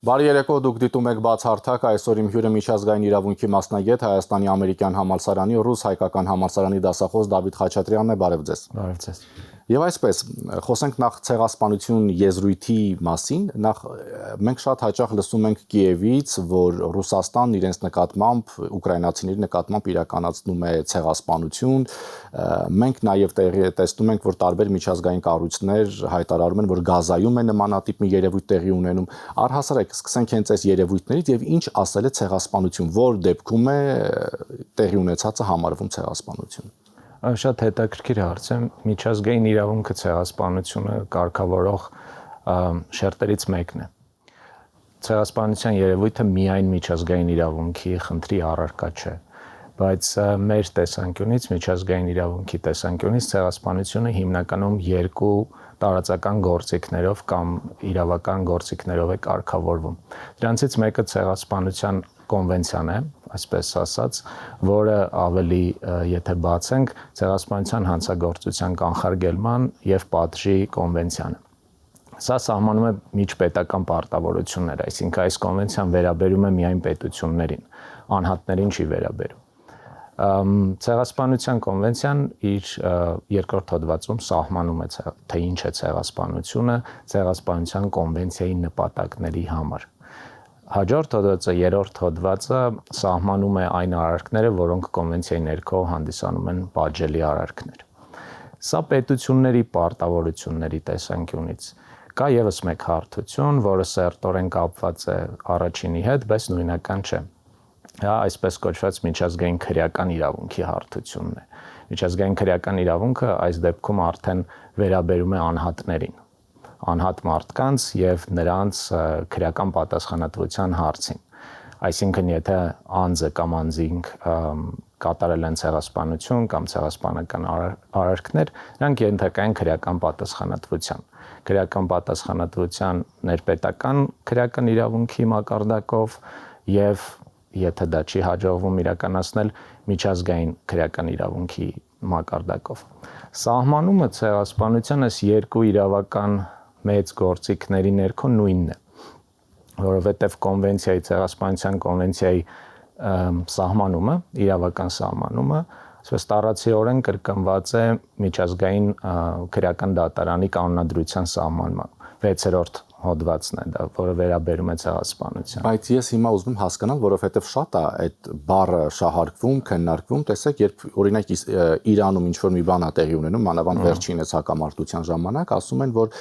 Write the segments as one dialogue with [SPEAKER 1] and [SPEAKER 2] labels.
[SPEAKER 1] Բարի երեկո, դուք դիտում եք Բացահարթակ, այսօր իմ հյուրը միջազգային իրավունքի մասնագետ, Հայաստանի ամերիկյան համալսարանի ռուս-հայկական համալսարանի դասախոս Դավիթ Խաչատրյանն է, բարև ձեզ։
[SPEAKER 2] Բարև ձեզ։
[SPEAKER 1] Եվ այսպես, խոսենք նախ ցեղասպանություն եզրույթի մասին, նախ մենք շատ հաճախ լսում ենք Կիևից, որ Ռուսաստանն իրենց նկատմամբ, ուկրաինացիների նկատմամբ իրականացնում է ցեղասպանություն, մենք նաև տեսնում ենք, որ տարբեր միջազգային կառույցներ հայտարարում են, որ Գազայում է նմանատիպ մի երևույթ տեղի ունենում, առհասարակ սկսենք հենց այս երևույթներից եւ ինչ ասել է ցեղասպանություն, որ դեպքում է տեղի ունեցածը համարվում ցեղասպանություն։
[SPEAKER 2] Շատ հետաքրքիր հարց է, միջազգային իրավունքը ցեղասպանությունը կարգավորող շերտերից մեկն է։ Ցեղասպանության երևույթը միայն միջազգային իրավունքի խնդրի առարկա չէ, բայց մեր տեսանկյունից, միջազգային իրավունքի տեսանկյունից ցեղասպանությունը հիմնականում երկու տարածական գործիքներով կամ իրավական գործիքներով է կարգավորվում։ Դրանցից մեկը ցեղասպանության կոնվենցիան է, այսպես ասած, որը ավելի, եթե բացենք, ցեղասպանության հանցագործության կանխարգելման եւ պատժի կոնվենցիան է։ Սա սահմանում է միջպետական պարտավորություններ, այսինքն այս կոնվենցիան վերաբերում է միայն պետություններին, անհատներին չի վերաբերում։ Ցեղասպանության կոնվենցիան իր երկրորդ հոդվածում սահմանում է, թե ինչ է ցեղասպանությունը ցեղասպանության կոնվենցիայի նպատակների համար։ Հաջորդ հոդվածը, երրորդ հոդվածը սահմանում է այն արարքները, որոնք կոնվենցիայի ներքո հանդիսանում են պատժելի արարքներ։ Սա պետությունների պարտավորությունների տեսանկյունից կա եւս մեկ հարթություն, որը սերտորեն կապված է առաջինի հետ, բայց նույնական չէ։ Այսպես կոչված միջազգային քրեական իրավունքի հարթությունն է։ Միջազգային քրեական իրավունքը այս դեպքում արդեն վերաբերում է անհատներին, անհատ մարդկանց եւ նրանց քրեական պատասխանատվության հարցին։ Այսինքն, եթե անձը կամ անձինք կատարել են ցեղասպանություն կամ ցեղասպանական արարքներ, նրանք ենթակա են քրեական պատասխանատվության։ Քրեական պատասխանատվության ներպետական քրեական իրավունքի մակարդակով եւ եթե դա չի հաջողվում իրականացնել միջազգային քրեական իրավունքի մակարդակով։ Սահմանումը ցեղասպանության այս երկու իրավական մեծ գործիքների ներքո նույնն է, որովհետև կոնվենցիայի ցեղասպանության կոնվենցիայի սահմանումը, իրավական սահմանումը, ասես տարածիորեն կրկնված է միջազգային քրեական դատարանի կանոնադրության սահմանման 6-րդ հոդվածն է դա, որը վերաբերում է ցեղասպանության։
[SPEAKER 1] Բայց ես հիմա ուզում եմ հասկանալ, որովհետև շատ է այդ բառը շահարկվում, քննարկվում, տեսեք, երբ օրինակ Իրանում ինչ որ մի բան է տեղի ունենում, մանավանդ վերջինս հակամարտության ժամանակ, ասում են, որ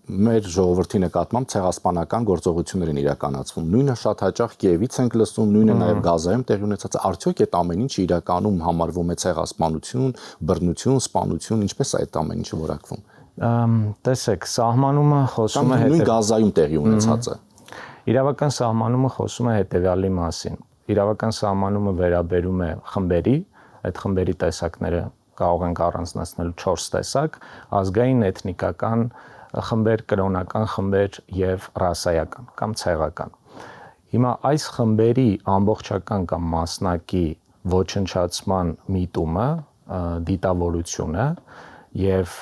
[SPEAKER 1] մեր ժողովրդի նկատմամբ ցեղասպանական գործողություններ են իրականացվում։ Նույնը շատ հաճախ Կիևից ենք լսում, նույնը նաև Գազայում տեղի ունեցած, արդյոք այդ ամեն ինչը իրականում համարվում է ցեղասպանություն, բռնություն, սպանություն, ինչպես է այդ ամեն ինչը որակվում։
[SPEAKER 2] Տեսեք, սահմանումը խոսում է
[SPEAKER 1] նույն Գազայում տեղի ունեցածը։
[SPEAKER 2] Իրավական սահմանումը խոսում է հետևյալի մասին։ Իրավական սահմանումը վերաբերում է խմբերի, այդ խմբերի տեսակները կարող ենք առանձնացնել 4 տեսակ՝ ազգային, էթնիկական խմբեր, կրոնական խմբեր եւ ռասայական կամ ցեղական։ Հիմա այս խմբերի ամբողջական կամ մասնակի ոչնչացման միտումը, դիտավորությունը եւ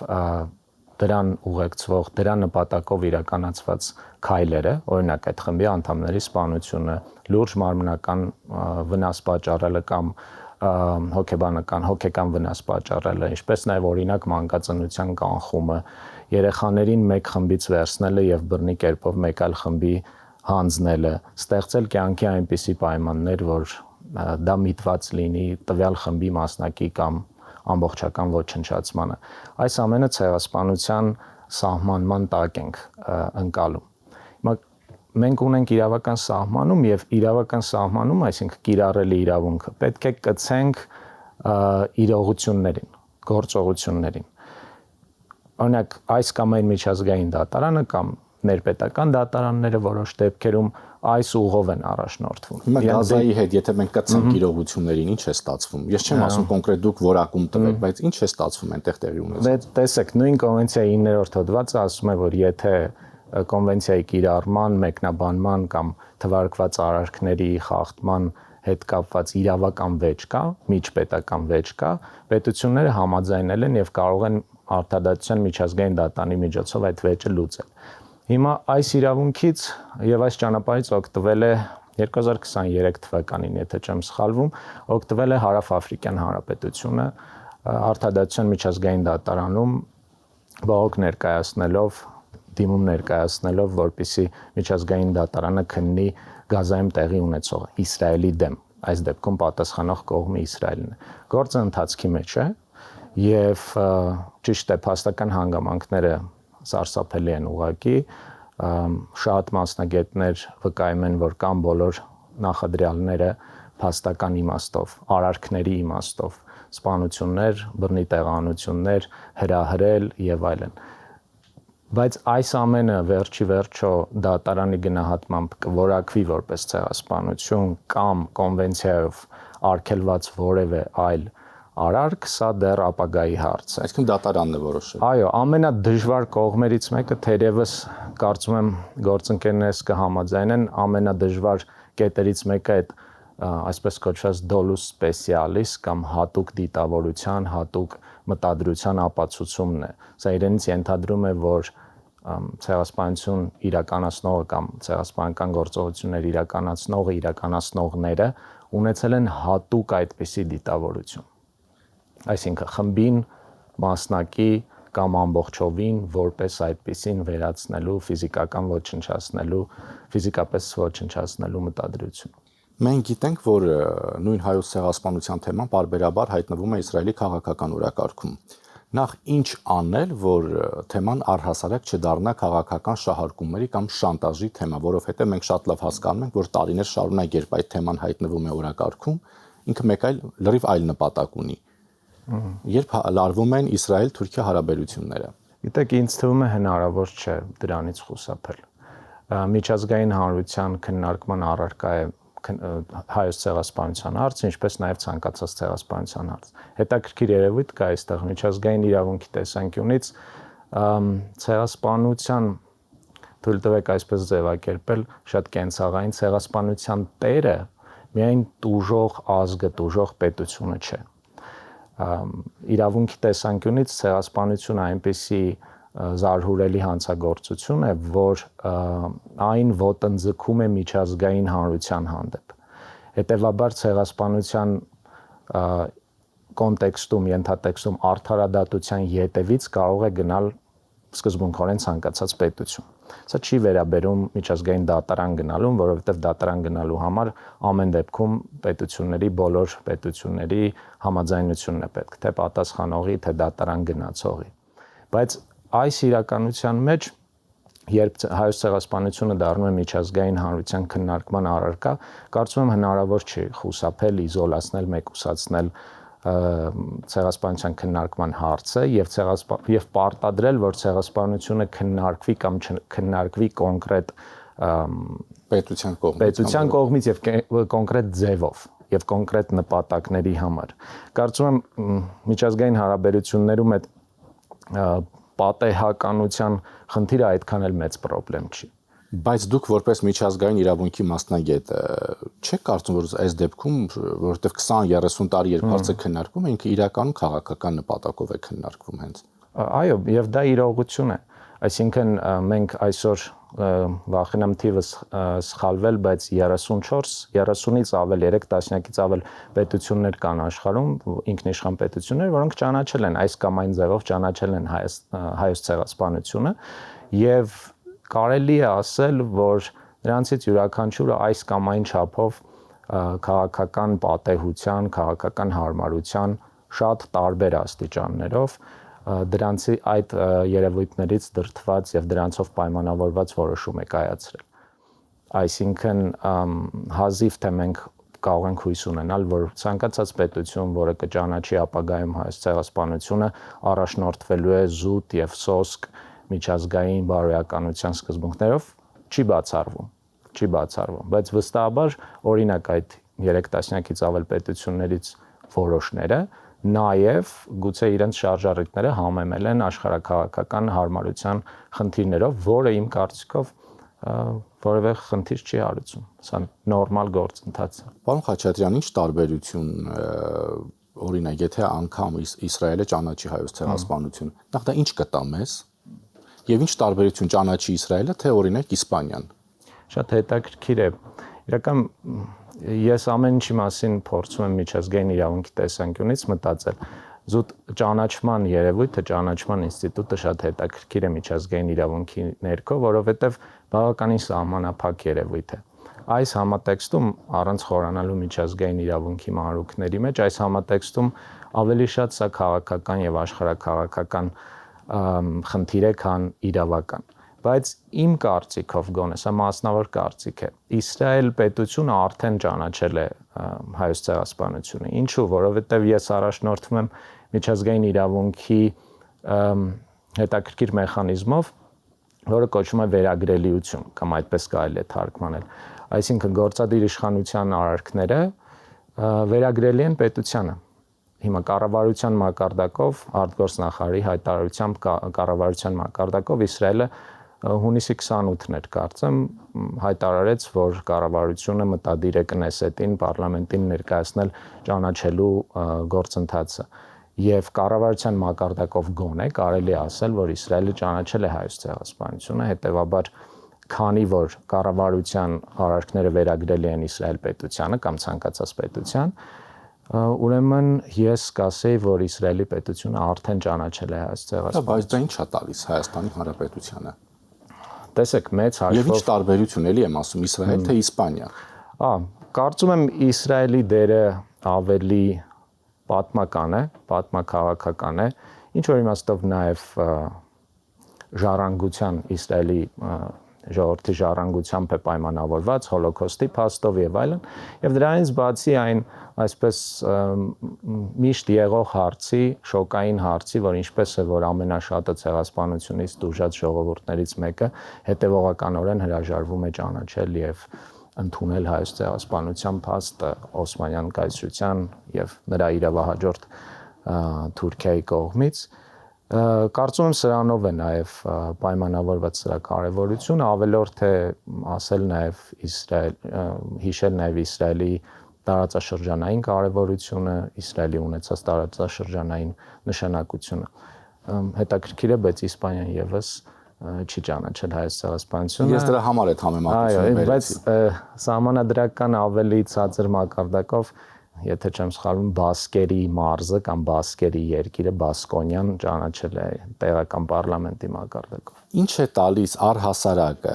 [SPEAKER 2] դրան ուղեկցվող, դրա նպատակով իրականացված քայլերը, օրինակ այդ խմբի անդամների սպանությունը, լուրջ մարմնական վնաս պատճառելը կամ հոգեկան վնաս պատճառելը, ինչպես նաև օրինակ մանկածնության կանխումը, երեխաներին մեկ խմբից վերցնելը եւ բռնի կերպով մեկ այլ խմբի հանձնելը, ստեղծել կյանքի այնպիսի պայմաններ, որ դա միտված լինի տվյալ խմբի մասնակի կամ ամբողջական ոչնչացմանը։ Այս ամենը ցեղասպանության սահմանման տակ ենք ընկալում։ Հիմա մենք ունենք իրավական սահմանում եւ իրավական սահմանում, այսինքն կիրառելի իրավունքը, պետք է կցենք իրողություններին, գործողություններին։ Օրինակ, այս կամ այն միջազգային դատարանը կամ ներպետական դատարանները որոշ դեպքերում այս ուղով են առաջնորդվում։
[SPEAKER 1] Հիմա Գազայի հետ, եթե մենք կցենք իրողություններին, ինչ է ստացվում։ Ես չեմ ասում կոնկրետ դուք որակում տվեք, բայց ինչ է ստացվում այնտեղ տեղի ունեցած։
[SPEAKER 2] Տեսեք, նույն կոնվենցիայի 9-րդ հոդվածը ասում է, որ եթե կոնվենցիայի կիրառման, մեկնաբանման կամ թվարկված արարքների խախտման հետ կապված իրավական վեճ կա, միջպետական վեճ կա, պետությունները համաձայնել են եւ կարող են արդարադատության միջազգային դատարանի միջոցով այդ վեճը լուծել։ Հիմա այս իրավունքից եւ այս ճանապարհից օգտվել է 2023 թվականին, եթե չեմ սխալվում, օգտվել է Հարավ-Աֆրիկյան Հանրապետությունը Արտադատության միջազգային դատարանում բողոք ներկայացնելով, դիմում ներկայացնելով, որպեսզի միջազգային դատարանը քննի Գազայում տեղի ունեցող Իսրայելի դեմ, այս դեպքում պատասխանող կողմը Իսրայելն է։ Գործը ընթացքի մեջ է եւ ճիշտ է, փաստական հանգամանքները սարսափելի են ուղղակի, շատ մասնագետներ վկայում են, որ կան բոլոր նախադրյալները փաստական իմաստով, արարքների իմաստով, սպանություններ, բռնի տեղանություններ, հրահրել եւ այլն։ Բայց այս ամենը վերջի վերջո դատարանի գնահատմամբ կորակվի որպես ցեղասպանություն կամ կոնվենցիայով արգելված որևէ այլ արարք, սա դեռ ապագայի հարց է։
[SPEAKER 1] Այսինքն դատարանն է որոշել։
[SPEAKER 2] Այո, ամենադժվար կողմերից մեկը թերևս կարծում եմ գործընկերներս կհամաձայնեն, ամենադժվար կետերից մեկը այդ այսպես կոչված dolus specialis կամ հատուկ դիտավորության, հատուկ մտադրության ապացուցումն է։ Սա իրենից ենթադրում է, որ ցեղասպանություն իրականացնողը կամ ցեղասպանական գործողություններ իրականացնողները ունեցել են հատուկ այդպիսի դիտավորություն։ Այսինքն խմբին, մասնակի կամ ամբողջովին որպես այդպիսին վերացնելու, ֆիզիկական ոչնչացնելու, ֆիզիկապես ոչնչացնելու մտադրություն։
[SPEAKER 1] Մենք գիտենք, որ նույն հայոց ցեղասպանության թեման պարբերաբար հայտնվում է Իսրայելի քաղաքական օրակարգում։ Նախ ինչ անել, որ թեման առհասարակ չդառնա քաղաքական շահարկումների կամ շանտաժի թեմա, որովհետև մենք շատ լավ հասկանում ենք, որ տարիներ շարունակ երբ այդ թեման հայտնվում է օրակարգում, ինքը մեկ այլ լրիվ այլ նպատակ ունի։ Երբ լարվում են Իսրայել-Թուրքիա հարաբերությունները։
[SPEAKER 2] Գիտեք, ինձ թվում է հնարավոր չէ դրանից խուսափել։ Միջազգային հանրության քննարկման առարկա է հայոց ցեղասպանության հարցը, ինչպես նաև ցանկացած ցեղասպանության հարց։ Հետաքրքիր երևույթ կա այստեղ միջազգային իրավունքի տեսանկյունից ցեղասպանության, թույլ տվեք այսպես ձևակերպել, շատ կենցաղային ցեղասպանության տերը միայն տուժող ազգը, տուժող պետությունը չէ։ Իրավունքի տեսանկյունից ցեղասպանությունը այնպիսի զարհուրելի հանցագործություն է, որ այն ոտնձգում է միջազգային հանրության հանդեպ։ Հետևաբար ցեղասպանության կոնտեքստում, ենթատեքստում արդարադատության յետևից կարող է գնալ սկզբունքորեն ցանկացած պետություն։ Սա չի վերաբերում միջազգային դատարան գնալուն, որովհետև դատարան գնալու համար ամեն դեպքում պետությունների, բոլոր պետությունների համաձայնությունն է պետք, թե պատասխանողի, թե դատարան գնացողի։ Բայց այս իրականության մեջ, երբ հայոց ցեղասպանությունը դառնում է միջազգային հանրության քննարկման առարկա, կարծում եմ հնարավոր չի խուսափել, իզոլացնել, մեկուսացնել ցեղասպանության քննարկման հարցը եւ պարտադրել, որ ցեղասպանությունը քննարկվի կամ չքննարկվի կոնկրետ պետության կողմից եւ կոնկրետ ձևով եւ կոնկրետ նպատակների համար։ Կարծում եմ միջազգային հարաբերություններում այդ պատեհականության խնդիրը այդքան էլ մեծ խնդրեմ չի։
[SPEAKER 1] Բայց դուք որպես միջազգային իրավունքի մասնագետ չեք կարծում, որ այս դեպքում, որովհետև 20-30 տարի երբ հարցը քննարկվում է, ինքը իրականում քաղաքական նպատակով է քննարկվում հենց։
[SPEAKER 2] Այո, եւ դա իրողություն է։ Այսինքն մենք այսօր վախենամ թիվս սխալվել, բայց 30-ից ավել, 3 տասնյակից ավել պետություններ կան աշխարհում, ինքնիշխան պետություններ, որոնք ճանաչել են այս կամ այն ձևով ճանաչել են հայոց ցեղասպանությունը եւ կարելի է ասել, որ նրանցից յուրաքանչյուրը այս կամ այն չափով քաղաքական պատեհության, քաղաքական հարմարության շատ տարբեր աստիճաններով դրանցի այդ երևույթներից դրդված եւ դրանցով պայմանավորված որոշում է կայացրել։ Այսինքն հազիվ թե մենք կարող ենք հույս ունենալ, որ ցանկացած պետություն, որը կճանաչի ապագայում հայոց ցեղասպանությունը, առաջնորդվելու է զուտ եւ սոսկ միջազգային բարոյականության սկզբունքներով, չի բացառվում, բայց վստահաբար օրինակ այդ 3 տասնյակից ավել պետություններից որոշները նաև գուցե իրենց շարժառիթները համեմել են աշխարհակաղակական հարմարության խնդիրներով, որը իմ կարծիքով որևէ խնդիր չի հարուցում։ Սա նորմալ գործընթաց է։
[SPEAKER 1] Պարոն Խաչատրյան, ինչ տարբերություն օրինակ, եթե անգամ Իսրայելը ճանաչի հայոց ցեղասպանություն, նախ դա ինչ կտա մեզ, Եվ ինչ տարբերություն ճանաչի Իսրայելը, թե օրինակ Իսպանիան։
[SPEAKER 2] Շատ հետաքրքիր է։ Իրական ես ամեն ինչի մասին փորձում եմ միջազգային իրավունքի տեսանկյունից մտածել։ Զուտ ճանաչման երևույթը, ճանաչման ինստիտուտը շատ հետաքրքիր է միջազգային իրավունքի ներքո, որովհետև բավականին սահմանափակ երևույթ է։ Այս համատեքստում առանց խորանալու միջազգային իրավունքի մանրուքների մեջ, այս համատեքստում ավելի շատ սա քաղաքական եւ աշխարհաքաղաքական խնդիր է, քան իրավական։ Բայց իմ կարծիքով գոնե, սա մասնավոր կարծիք է, Իսրայել պետությունը արդեն ճանաչել է Հայոց ցեղասպանությունը։ Ինչու՞, որովհետև ես առաջնորդվում եմ միջազգային իրավունքի հետաքրքիր մեխանիզմով, որը կոչվում է վերագրելիություն, կամ այդպես կարելի է թարգմանել։ Այսինքն գործադիր իշխանության արարքները վերագրելի են պետությանը։ Հիմա կառավարության մակարդակով, արտգործնախարարի հայտարարությամբ կառավարության մակարդակով Իսրայելը հունիսի 28-ն էր, կարծեմ, հայտարարեց, որ կառավարությունը մտադիր է Կնեսետին, պարլամենտին ներկայացնել ճանաչելու գործընթացը։ Եվ կառավարության մակարդակով գոնե կարելի է ասել, որ Իսրայելը ճանաչել է Հայոց ցեղասպանությունը, հետևաբար քանի որ կառավարության արարքները վերագրելի են Իսրայել պետությանը կամ ցանկացած պետության, ուրեմն ես կասեի, որ Իսրայելի պետությունը արդեն ճանաչել է Հայոց ցեղասպանությունը։
[SPEAKER 1] Բայց դա ինչ է տալիս Հայաստանի Հանրապետությանը։
[SPEAKER 2] Տեսեք, մեծ հաշվով։
[SPEAKER 1] Եվ ինչ տարբերություն էլի եմ ասում, Իսրայել թե Իսպանիա։
[SPEAKER 2] Կարծում եմ Իսրայելի դերը ավելի պատմական է, պատմաքաղաքական է, ինչ որ իմաստով նաև ժառանգության Իսրայելի ժողովրդի ժառանգությամբ է պայմանավորված հոլոկոստի փաստով եւ այլն, եւ դրանից բացի այն այսպես միշտ եղող հարցի, շոկային հարցի, որ ինչպես է, որ ամենաշատը ցեղասպանությունից դժուժած ժողովուրդներից մեկը հետևողականորեն հրաժարվում է ճանաչել եւ ընդունել Հայոց ցեղասպանության փաստը Օսմանյան կայսրության եւ նրա իրավահաջորդ Թուրքիայի կողմից։ Կարծում եմ սրանով է նաև պայմանավորված սրա կարևորությունը, ավելորդ է ասել նաև հիշել նաև Իսրայելի տարածաշրջանային կարևորությունը, Իսրայելի ունեցած տարածաշրջանային նշանակությունը։ Հետաքրքիր է, բայց Իսպանիան եւս չի ճանաչել Հայոց ցեղասպանությունը։
[SPEAKER 1] Ես դրա համար այդ համեմատությունը
[SPEAKER 2] վերեցի։ Բայց սահմանադրական ավելի ցածր մակարդակով, եթե չեմ սխալվում, Բասկերի մարզը կամ Բասկերի երկիրը Բասկոնյան ճանաչել է տեղական պարլամենտի մակարդակով։
[SPEAKER 1] Ինչ է տալիս առհասարակ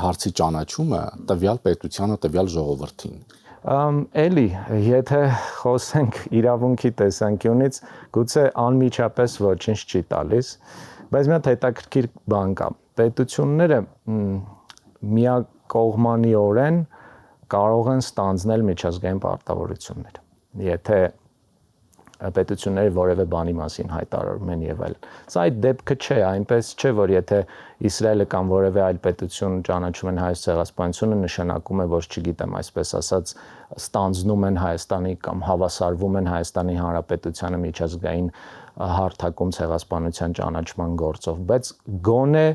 [SPEAKER 1] հարցի ճանաչումը տվյալ պետությանը, տվյալ ժողովրդին։
[SPEAKER 2] Էլի, եթե խոսենք իրավունքի տեսանկյունից, գուցե անմիջապես ոչինչ չի տալիս, բայց մի հատ հետաքրքիր բան կա։ Պետությունները միակողմանիորեն կարող են ստանձնել միջազգային պարտավորություններ։ Եթե պետությունները որևէ բանի մասին հայտարարում են եւ այլն։ Սա այդ դեպքը չէ, այնպես չէ, որ եթե Իսրայելը կամ որևէ այլ պետություն ճանաչում են Հայոց ցեղասպանությունը, նշանակում է, որ չգիտեմ, այսպես ասած, ստանձնում են Հայաստանի կամ հավասարվում են Հայաստանի Հանրապետությանը միջազգային հարթակում ցեղասպանության ճանաչման գործով, բայց գոնե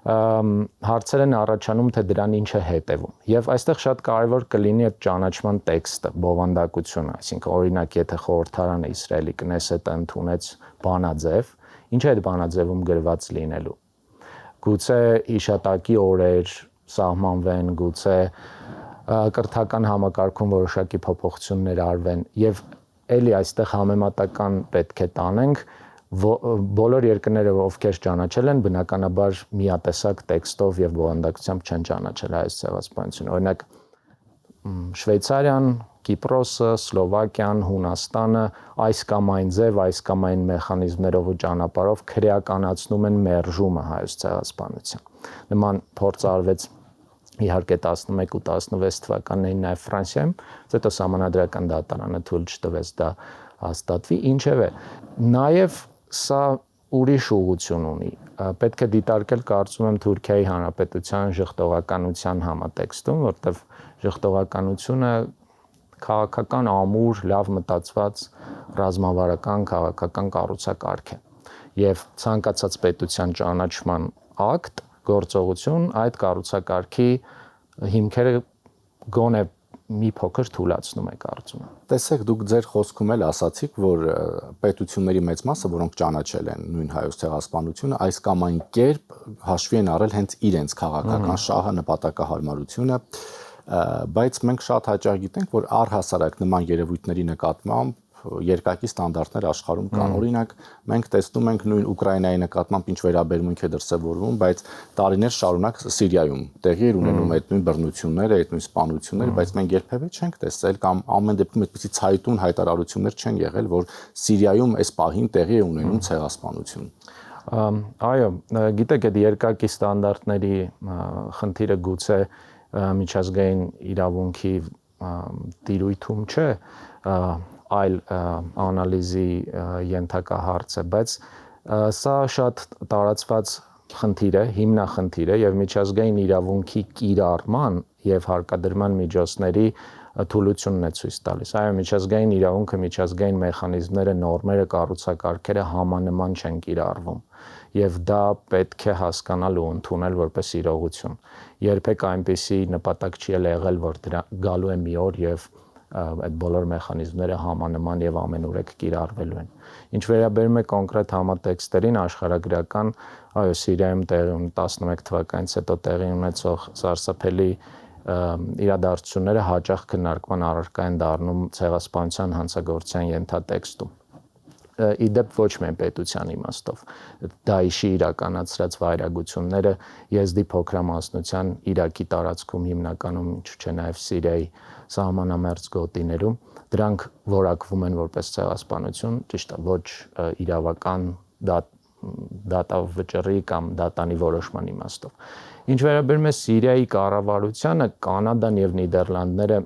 [SPEAKER 2] հարցեր են առաջանում, թե դրան ինչ է հետևում։ Եվ այստեղ շատ կարևոր կլինի այդ ճանաչման տեքստը, բովանդակությունը, այսինքն օրինակ, եթե խորհրդարանը Իսրայելի Կնեսետը ընդունեց բանաձև, ինչ է այդ բանաձևում գրված լինելու։ Գուցե հիշատակի օրեր սահմանվեն, գուցե կրթական համակարգում որոշակի փոփոխություններ արվեն, եւ էլի այստեղ համեմատական պետք է տանենք, բոլոր երկրները, ովքեր ճանաչել են, բնականաբար միատեսակ տեքստով եւ բովանդակությամբ չեն ճանաչել Հայոց ցեղասպանությունը։ Օրինակ Շվեյցարիան, Կիպրոսը, Սլովակիան, Հունաստանը այս կամ այն ձև, այս կամ այն մեխանիզմներով ու ճանապարհով քրեականացնում են մերժումը Հայոց ցեղասպանության։ Նման փորձ արվեց իհարկե 11 ու 16 թվականներին նաև Ֆրանսիայում, հետո Սահմանադրական դատարանը թույլ չտվեց դա հաստատվի, ինչևէ, նաև սա ուրիշ ուղղություն ունի։ Պետք է դիտարկել, կարծում եմ, Թուրքիայի Հանրապետության ժխտողականության համատեքստում, որտեղ ժխտողականությունը քաղաքական ամուր, լավ մտածված ռազմավարական քաղաքական կառուցակարգ է։ Եվ ցանկացած պետության ճանաչման ակտ, գործողություն այդ կառուցակարգի հիմքերը գոնե մի փոքր թուլացնում է կարծում եմ։
[SPEAKER 1] Տեսեք, դուք ձեր խոսքում էլ ասացիք, որ պետությունների մեծ մասը, որոնք ճանաչել են նույն հայոց ցեղասպանությունը, այս կամ այն կերպ հաշվի են առել հենց իրենց քաղաքական շահը, նպատակահարմարությունը, բայց մենք շատ հաճախ գիտենք, որ առհասարակ նման երևույթների նկատմամբ երկակի ստանդարտներ աշխարհում կան։ Օրինակ, մենք տեսնում ենք նույն Ուկրաինայի նկատմամբ ինչ վերաբերմունք է դրսևորվում, բայց տարիներ շարունակ Սիրիայում տեղի էր ունենում այդ նույն բռնությունները, այդ նույն սպանությունները, բայց մենք երբևէ չենք տեսել կամ ամեն դեպքում այդպիսի ցայտուն հայտարարություններ չեն եղել, որ Սիրիայում այս պահին տեղի է ունենում ցեղասպանություն։
[SPEAKER 2] Այո, գիտեք, այդ երկակի ստանդարտների խնդիրը գուցե միջազգային իրավունքի տիրույթում չէ, այլ անալիզի ենթակա հարց է, բայց սա շատ տարածված խնդիր է, հիմնախնդիր է եւ միջազգային իրավունքի կիրառման եւ հարկադրման միջոցների թուլությունն է ցույց տալիս։ Այո, միջազգային իրավունքը, միջազգային մեխանիզմները, նորմերը, կառուցակարգերը համանման չեն կիրառվում եւ դա պետք է հասկանալ ու ընդունել որպես իրողություն։ Երբեք այնպիսի նպատակ չի եղել, որ դրա գալու է մի օր եւ այդ բոլոր մեխանիզմները համանման եւ ամենուրեք կիրառվելու են։ Ինչ վերաբերում է կոնկրետ համատեքստերին, աշխարհագրական, այո, Սիրիայում տեղի 11 թվականից հետո տեղի ունեցող սարսափելի իրադարձությունները հաճախ քննարկման առարկա են դառնում ցեղասպանության հանցագործության ենթատեքստում։ Իդեպ ոչ միայն պետության իմաստով, Դաիշի իրականացրած վայրագությունները եզդի փոքրամասնության Իրաքի տարածքում հիմնականում ինչ չէ նաև Սիրիայի սահմանամերձ գոտիներում, դրանք որակվում են որպես ցեղասպանություն, ճիշտ է, ոչ իրավական դատավճռի կամ դատանի որոշման իմաստով։ Ինչ վերաբերում է Սիրիայի կառավարությանը, Կանադան եւ Նիդերլանդները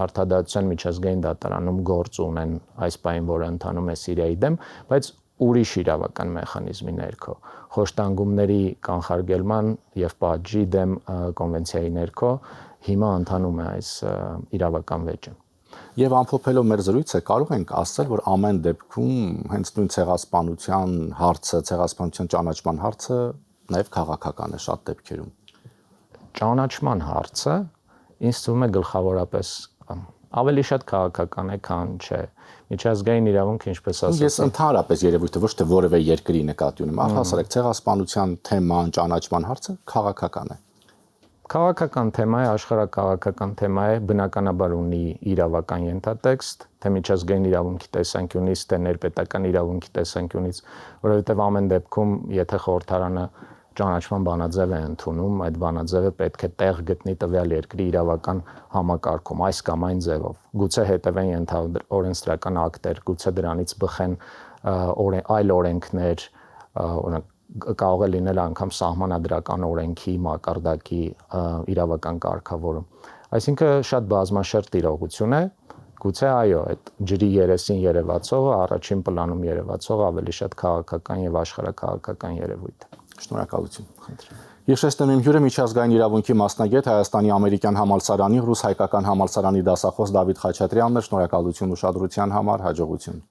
[SPEAKER 2] Արտադատության միջազգային դատարանում գործ ունեն այս պահին, որը ընթանում է Սիրիայի դեմ, բայց ուրիշ իրավական մեխանիզմի ներքո, խոշտանգումների կանխարգելման եւ պատժի դեմ կոնվենցիայի ներքո հիմա ընթանում է այս իրավական վեճը։
[SPEAKER 1] Եվ ամփոփելով մեր զրույցը, կարող ենք ասել, որ ամեն դեպքում հենց նույն ցեղասպանության հարցը, ցեղասպանության ճանաչման հարցը նաեւ քաղաքական է շատ դեպքերում։
[SPEAKER 2] Ճանաչման հարցը ինձ թվում է գլխավորապես ավելի շատ քաղաքական է, քան չէ։ Միջազգային իրավունքը, ինչպես ասացի։
[SPEAKER 1] Ես ընդհանրապես երևույթը ոչ թե որևէ երկրի նկատի ունեմ, առհասարակ ցեղասպանության թեման, ճանաչման հարցը քաղաքական է։
[SPEAKER 2] Քաղաքական թեմա է, աշխարհակաղակական թեմա է, բնականաբար ունի իրավական ենթատեքստ, թե միջազգային իրավունքի տեսանկյունից, թե ներպետական իրավունքի տեսանկյունից, որովհետև ամեն դեպքում, եթե խորհրդարանը ճանաչման բանաձև է ընդունում, այդ բանաձևը պետք է տեղ գտնի տվյալ երկրի իրավական համակարգում, այս կամ այն ձևով։ Գուցե հետևեն օրենսդրական ակտեր, գուցե դրանից բխեն այլ օրենքներ, օրինակ կարող է լինել անգամ սահմանադրական օրենքի մակարդակի իրավական կարգավորում։ Այսինքն շատ բազմաշերտ իրողություն է, գուցե այո, այդ ջրի երեսին երևացողը, առաջին պլանում երևացողը ավելի շատ քաղաքական եւ աշխարհակաղակական երևույթ է։
[SPEAKER 1] Շնորհակալություն։ Հիշեցնում եմ հյուրը միջազգային իրավունքի մասնագետ Հայաստանի ամերիկյան համալսարանի ռուս-հայկական համալսարանի դասախոս Դավիթ Խաչատրյանն է։ Շնորհակալություն ուշադրության համար, հաջողություն։